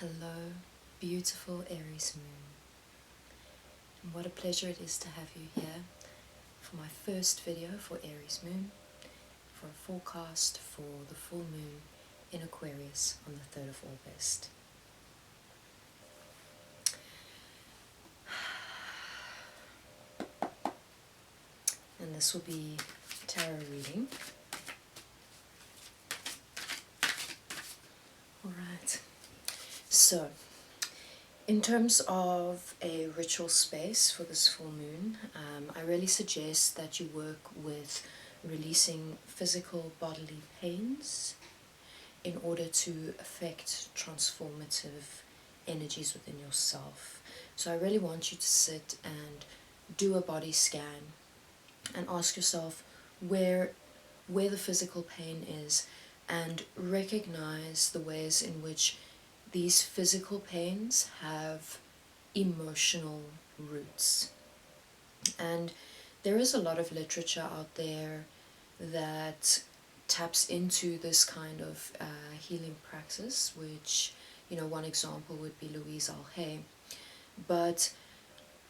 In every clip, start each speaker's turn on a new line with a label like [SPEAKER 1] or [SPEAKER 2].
[SPEAKER 1] Hello, beautiful Aries Moon. And what a pleasure it is to have you here for my first video for Aries Moon, for a forecast for the full moon in Aquarius on the 3rd of August. And this will be tarot reading. Alright, so in terms of a ritual space for this full moon, I really suggest that you work with releasing physical bodily pains in order to affect transformative energies within yourself. So I really want you to sit and do a body scan and ask yourself where the physical pain is, and recognize the ways in which these physical pains have emotional roots. And there is a lot of literature out there that taps into this kind of healing praxis, which, one example would be Louise Hay. But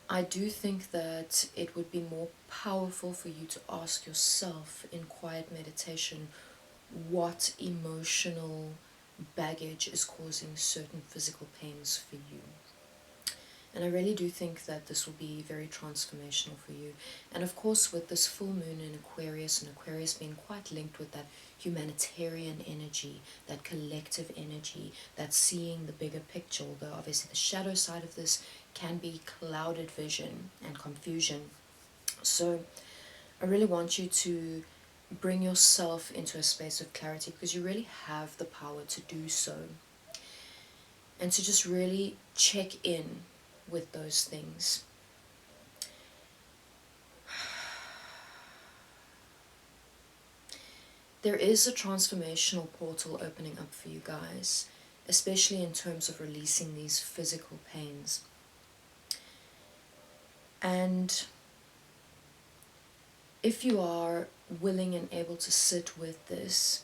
[SPEAKER 1] I do think that it would be more powerful for you to ask yourself in quiet meditation what emotional baggage is causing certain physical pains for you. And I really do think that this will be very transformational for you. And of course, with this full moon in Aquarius, and Aquarius being quite linked with that humanitarian energy, that collective energy, that seeing the bigger picture, although obviously the shadow side of this can be clouded vision and confusion. So I really want you to bring yourself into a space of clarity, because you really have the power to do so. And to just really check in with those things. There is a transformational portal opening up for you guys, especially in terms of releasing these physical pains. And if you are willing and able to sit with this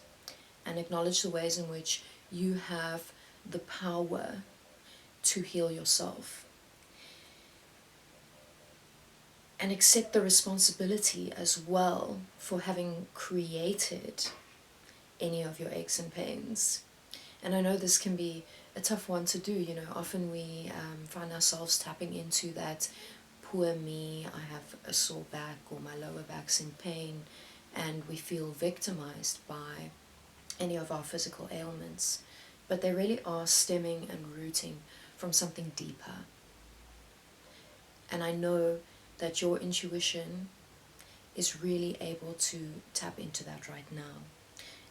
[SPEAKER 1] and acknowledge the ways in which you have the power to heal yourself, and accept the responsibility as well for having created any of your aches and pains. And I know this can be a tough one to do. Often we find ourselves tapping into that poor me, I have a sore back, or my lower back's in pain, and we feel victimized by any of our physical ailments. But they really are stemming and rooting from something deeper. And I know that your intuition is really able to tap into that right now.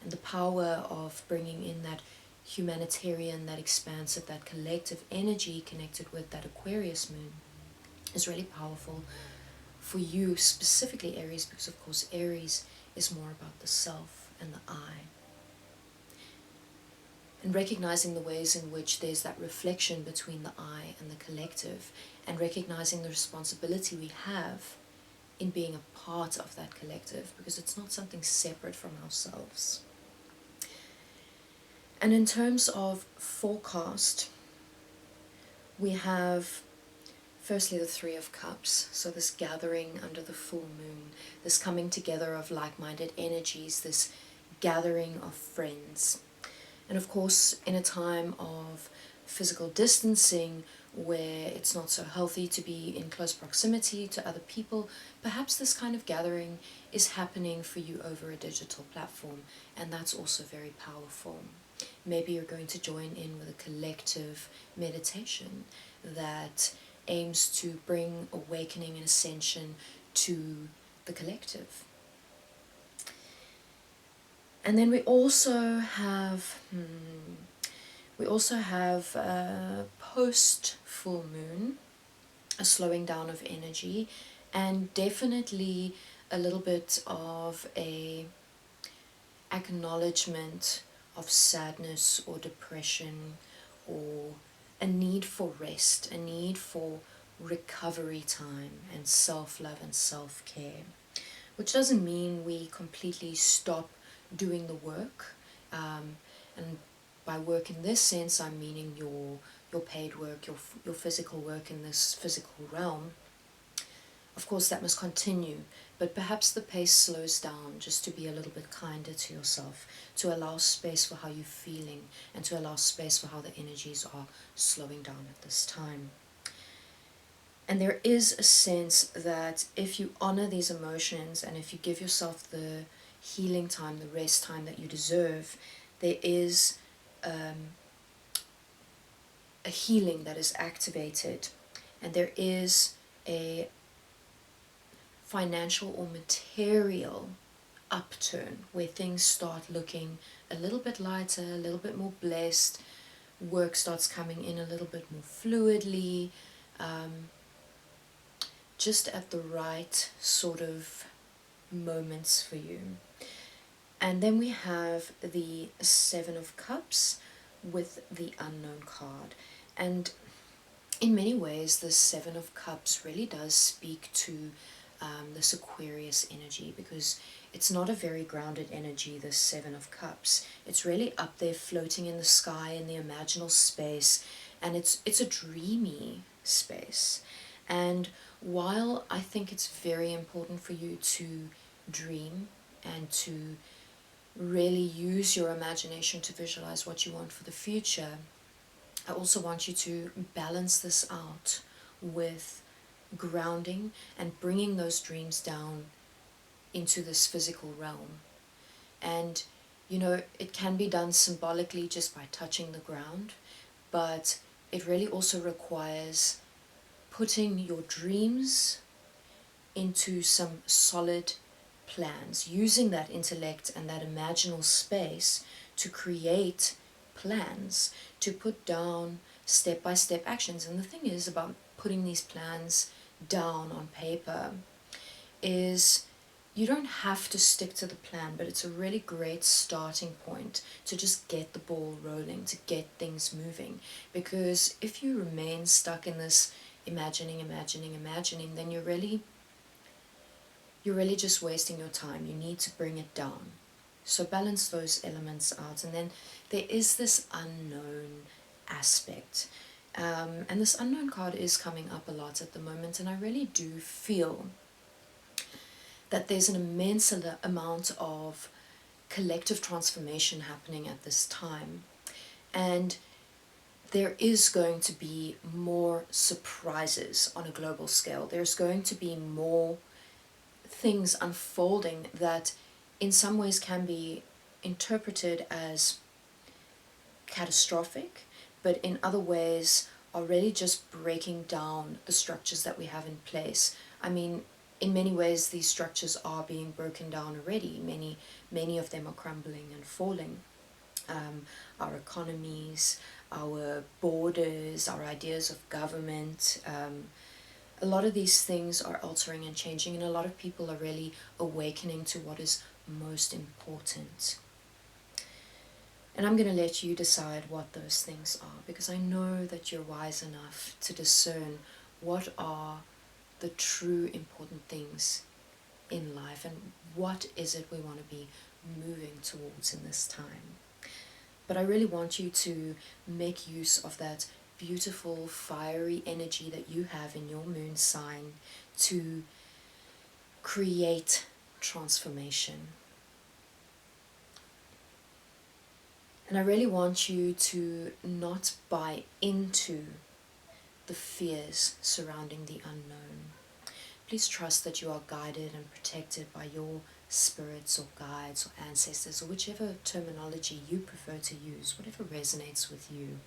[SPEAKER 1] And the power of bringing in that humanitarian, that expansive, that collective energy connected with that Aquarius moon is really powerful for you, specifically Aries, because of course Aries is more about the self and the I. And recognizing the ways in which there's that reflection between the I and the collective, and recognizing the responsibility we have in being a part of that collective, because it's not something separate from ourselves. And in terms of forecast, we have firstly the Three of Cups, so this gathering under the full moon, this coming together of like-minded energies, this gathering of friends. And of course, in a time of physical distancing, where it's not so healthy to be in close proximity to other people, perhaps this kind of gathering is happening for you over a digital platform, and that's also very powerful. Maybe you're going to join in with a collective meditation that aims to bring awakening and ascension to the collective. And then we also have post full moon, a slowing down of energy, and definitely a little bit of a acknowledgement of sadness or depression, or a need for rest, a need for recovery time and self-love and self-care, which doesn't mean we completely stop doing the work. And by work in this sense, I'm meaning your paid work, your physical work in this physical realm. Of course, that must continue, but perhaps the pace slows down just to be a little bit kinder to yourself, to allow space for how you're feeling, and to allow space for how the energies are slowing down at this time. And there is a sense that if you honor these emotions and if you give yourself the healing time, the rest time that you deserve, there is a healing that is activated, and there is a financial or material upturn where things start looking a little bit lighter, a little bit more blessed, work starts coming in a little bit more fluidly, just at the right sort of moments for you. And then we have the Seven of Cups with the Unknown card. And in many ways, the Seven of Cups really does speak to this Aquarius energy, because it's not a very grounded energy, the Seven of Cups. It's really up there floating in the sky, in the imaginal space, and it's a dreamy space. And while I think it's very important for you to dream and to really use your imagination to visualize what you want for the future, I also want you to balance this out with grounding and bringing those dreams down into this physical realm. And, you know, it can be done symbolically just by touching the ground, but it really also requires putting your dreams into some solid plans, using that intellect and that imaginal space to create plans, to put down step-by-step actions. And the thing is about putting these plans down on paper is you don't have to stick to the plan, but it's a really great starting point to just get the ball rolling, to get things moving. Because if you remain stuck in this imagining, then you're really just wasting your time. You need to bring it down. So balance those elements out. And then there is this unknown aspect. And this unknown card is coming up a lot at the moment. And I really do feel that there's an immense amount of collective transformation happening at this time. And there is going to be more surprises on a global scale. There's going to be more things unfolding that in some ways can be interpreted as catastrophic, but in other ways are really just breaking down the structures that we have in place. I mean, in many ways these structures are being broken down already. Many of them are crumbling and falling. Our economies, our borders, our ideas of government, a lot of these things are altering and changing, and a lot of people are really awakening to what is most important. And I'm going to let you decide what those things are, because I know that you're wise enough to discern what are the true important things in life and what is it we want to be moving towards in this time. But I really want you to make use of that beautiful fiery energy that you have in your moon sign to create transformation. And I really want you to not buy into the fears surrounding the unknown. Please trust that you are guided and protected by your spirits or guides or ancestors, or whichever terminology you prefer to use, whatever resonates with you.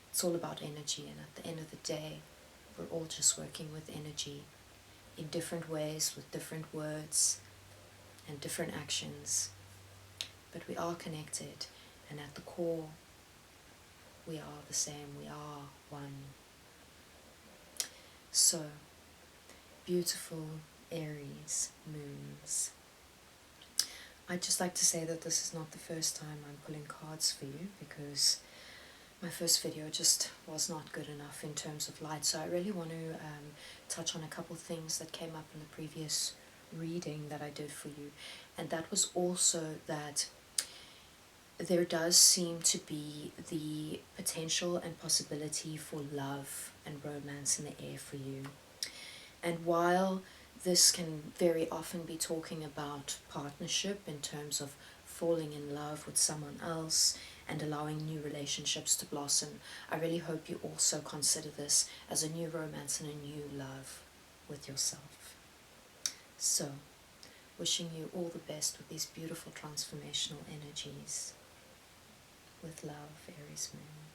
[SPEAKER 1] It's all about energy, and at the end of the day, we're all just working with energy in different ways, with different words and different actions. But we are connected, and at the core, we are the same, we are one. So, beautiful Aries moons. I'd just like to say that this is not the first time I'm pulling cards for you, because my first video just was not good enough in terms of light. So I really want to touch on a couple things that came up in the previous reading that I did for you. And that was also that there does seem to be the potential and possibility for love and romance in the air for you. And while this can very often be talking about partnership in terms of falling in love with someone else and allowing new relationships to blossom, I really hope you also consider this as a new romance and a new love with yourself. So, wishing you all the best with these beautiful transformational energies. With love, Aries Moon.